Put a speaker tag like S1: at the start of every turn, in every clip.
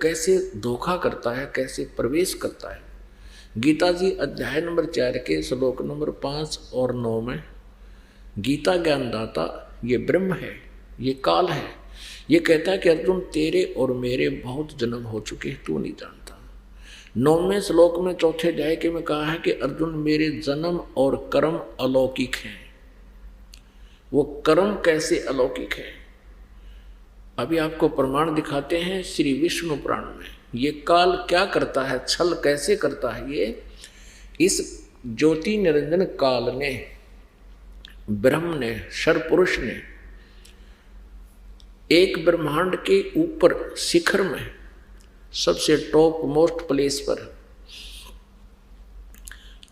S1: कैसे धोखा करता है, कैसे प्रवेश करता है। गीता जी अध्याय नंबर 4 के श्लोक नंबर 5 और 9 में गीता ज्ञानदाता ये ब्रह्म है, ये काल है, ये कहता है कि अर्जुन तेरे और मेरे बहुत जन्म हो चुके हैं, तू नहीं जानता। 9वें श्लोक में 4थे अध्याय के में कहा है कि अर्जुन मेरे जन्म और कर्म अलौकिक हैं। वो कर्म कैसे अलौकिक है, अभी आपको प्रमाण दिखाते हैं श्री विष्णु पुराण में। ये काल क्या करता है, छल कैसे करता है। ये इस ज्योति निरंजन काल ने, ब्रह्म ने, सर्वपुरुष ने एक ब्रह्मांड के ऊपर शिखर में सबसे टॉप मोस्ट प्लेस पर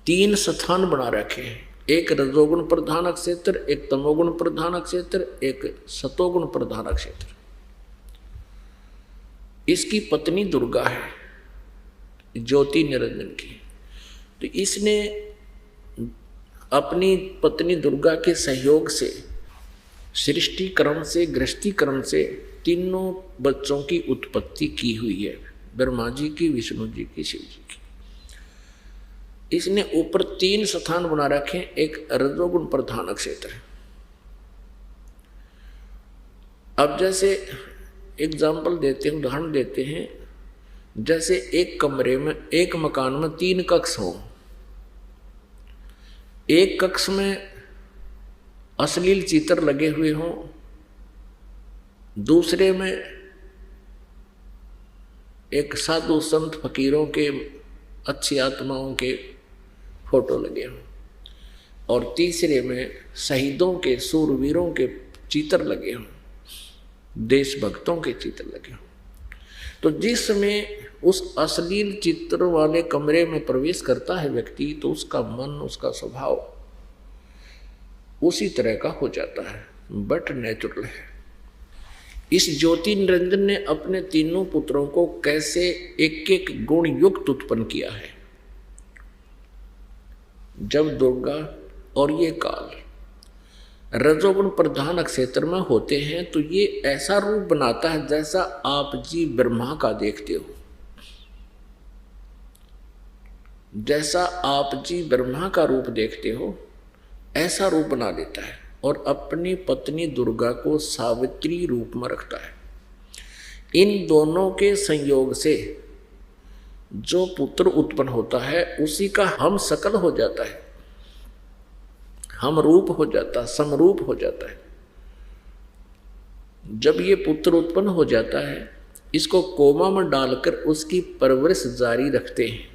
S1: 3 स्थान बना रखे हैं। एक रजोगुण प्रधान क्षेत्र, एक तमोगुण प्रधान क्षेत्र, एक सतोगुण प्रधान क्षेत्र। इसकी पत्नी दुर्गा है, ज्योति निरंजन की। तो इसने अपनी पत्नी दुर्गा के सहयोग से सृष्टि क्रम से, गृहस्थी क्रम से तीनों बच्चों की उत्पत्ति की हुई है, ब्रह्मा जी की, विष्णु जी की, शिव जी की। इसने ऊपर 3 स्थान बना रखे। एक रजोगुण प्रधान क्षेत्र है। अब जैसे एग्जाम्पल देते हैं, उदाहरण देते हैं, जैसे एक कमरे में, एक मकान में 3 कक्ष हो। एक कक्ष में अश्लील चित्र लगे हुए हों, दूसरे में एक साधु संत फकीरों के, अच्छी आत्माओं के फोटो लगे हों, और तीसरे में शहीदों के, सूरवीरों के चित्र लगे हों, देशभक्तों के चित्र लगे हों। तो जिसमें उस अश्लील चित्र वाले कमरे में प्रवेश करता है व्यक्ति, तो उसका मन, उसका स्वभाव उसी तरह का हो जाता है, बट नेचुरल है। इस ज्योति निरंजन ने अपने तीनों पुत्रों को कैसे एक एक गुण युक्त उत्पन्न किया है। जब दुर्गा और ये काल रजोगुण प्रधान क्षेत्र में होते हैं, तो ये ऐसा रूप बनाता है जैसा आप जी ब्रह्मा का देखते हो। जैसा आप जी ब्रह्मा का रूप देखते हो, ऐसा रूप बना देता है, और अपनी पत्नी दुर्गा को सावित्री रूप में रखता है। इन दोनों के संयोग से जो पुत्र उत्पन्न होता है, उसी का हम सकल हो जाता है, हम रूप हो जाता, समरूप हो जाता है। जब ये पुत्र उत्पन्न हो जाता है, इसको कोमा में डालकर उसकी परवरिश जारी रखते हैं,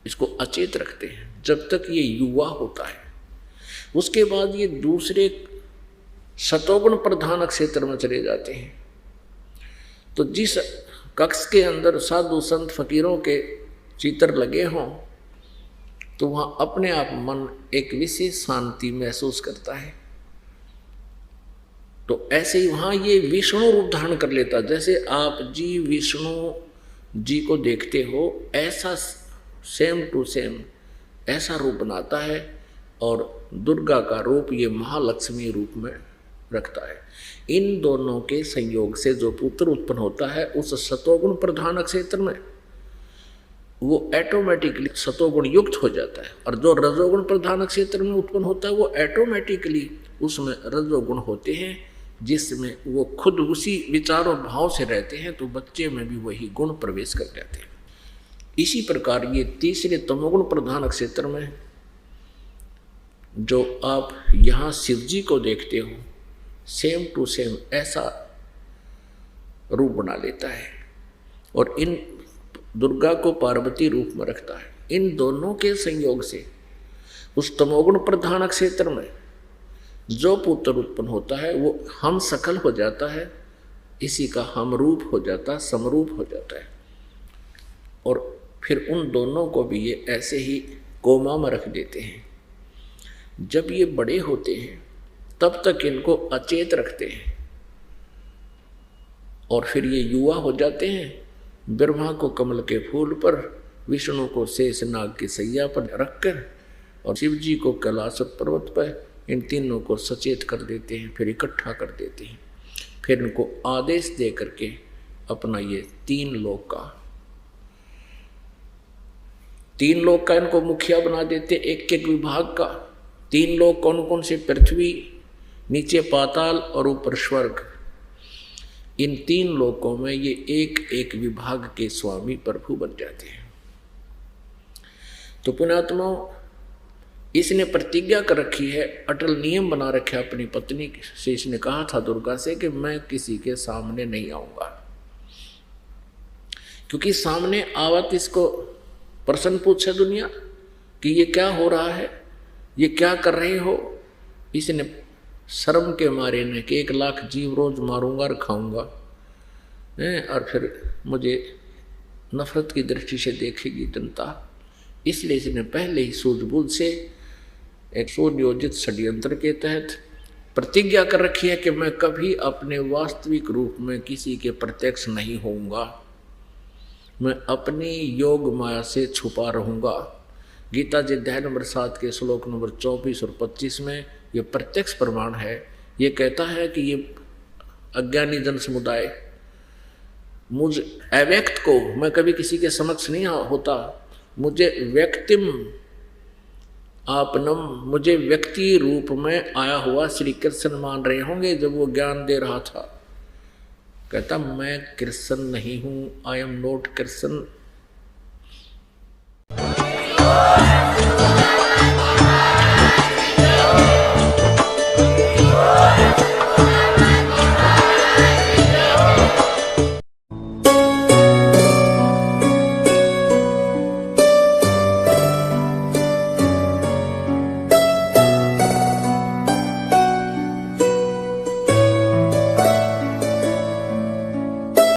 S1: इसको अचेत रखते हैं जब तक ये युवा होता है। उसके बाद ये दूसरे सतोगुण प्रधान क्षेत्र में चले जाते हैं। तो जिस कक्ष के अंदर साधु संत फकीरों के चित्र लगे हों, तो वहाँ अपने आप मन एक विशेष शांति महसूस करता है। तो ऐसे ही वहाँ ये विष्णु रूप धारण कर लेता। जैसे आप जी विष्णु जी को देखते हो, ऐसा सेम टू सेम ऐसा रूप बनाता है, और दुर्गा का रूप ये महालक्ष्मी रूप में रखता है। इन दोनों के संयोग से जो पुत्र उत्पन्न होता है, उस सतोगुण प्रधान क्षेत्र में वो ऑटोमेटिकली सतोगुण युक्त हो जाता है, और जो रजोगुण प्रधान क्षेत्र में उत्पन्न होता है, वो ऑटोमेटिकली उसमें रजोगुण होते हैं, जिसमें वो खुद उसी विचार और भाव से रहते हैं, तो बच्चे में भी वही गुण प्रवेश कर जाते हैं। इसी प्रकार ये तीसरे तमोगुण प्रधान क्षेत्र में जो आप यहाँ शिव जी को देखते हो, सेम टू सेम ऐसा रूप बना लेता है, और इन दुर्गा को पार्वती रूप में रखता है। इन दोनों के संयोग से उस तमोगुण प्रधान क्षेत्र में जो पुत्र उत्पन्न होता है, वो हम सकल हो जाता है, इसी का हम रूप हो जाता, समरूप हो जाता है। और फिर उन दोनों को भी ये ऐसे ही कोमा में रख देते हैं। जब ये बड़े होते हैं, तब तक इनको अचेत रखते हैं, और फिर ये युवा हो जाते हैं। ब्रह्मा को कमल के फूल पर, विष्णु को शेष नाग की सैया पर रखकर, और शिव जी को कैलाश पर्वत पर, इन तीनों को सचेत कर देते हैं, फिर इकट्ठा कर देते हैं। फिर इनको आदेश दे करके अपना ये 3 लोक का इनको मुखिया बना देते, एक एक विभाग का। 3 लोक कौन कौन से? पृथ्वी, नीचे पाताल और ऊपर स्वर्ग। इन 3 लोकों में ये एक एक विभाग के स्वामी प्रभु बन जाते हैं। तो पुण्यात्मा, इसने प्रतिज्ञा कर रखी है, अटल नियम बना रखा है अपनी पत्नी से। इसने कहा था दुर्गा से कि मैं किसी के सामने नहीं आऊंगा, क्योंकि सामने आवत इसको प्रश्न पूछे दुनिया कि ये क्या हो रहा है, ये क्या कर रहे हो। इसने शर्म के मारे ने कि 1 लाख जीव रोज मारूंगा और खाऊंगा, और फिर मुझे नफरत की दृष्टि से देखेगी जनता। इसलिए इसने पहले ही सूझबूझ से एक सुनियोजित षड्यंत्र के तहत प्रतिज्ञा कर रखी है कि मैं कभी अपने वास्तविक रूप में किसी के प्रत्यक्ष नहीं होऊंगा, मैं अपनी योग माया से छुपा रहूंगा। गीता जी अध्याय नंबर 7 के श्लोक नंबर 24 और 25 में ये प्रत्यक्ष प्रमाण है। ये कहता है कि ये अज्ञानी जन समुदाय मुझ अव्यक्त को, मैं कभी किसी के समक्ष नहीं होता, मुझे व्यक्तिम आपनम, मुझे व्यक्ति रूप में आया हुआ श्री कृष्ण मान रहे होंगे। जब वो ज्ञान दे रहा था, कहता मैं कृष्ण नहीं हूं, आई एम नॉट कृष्ण।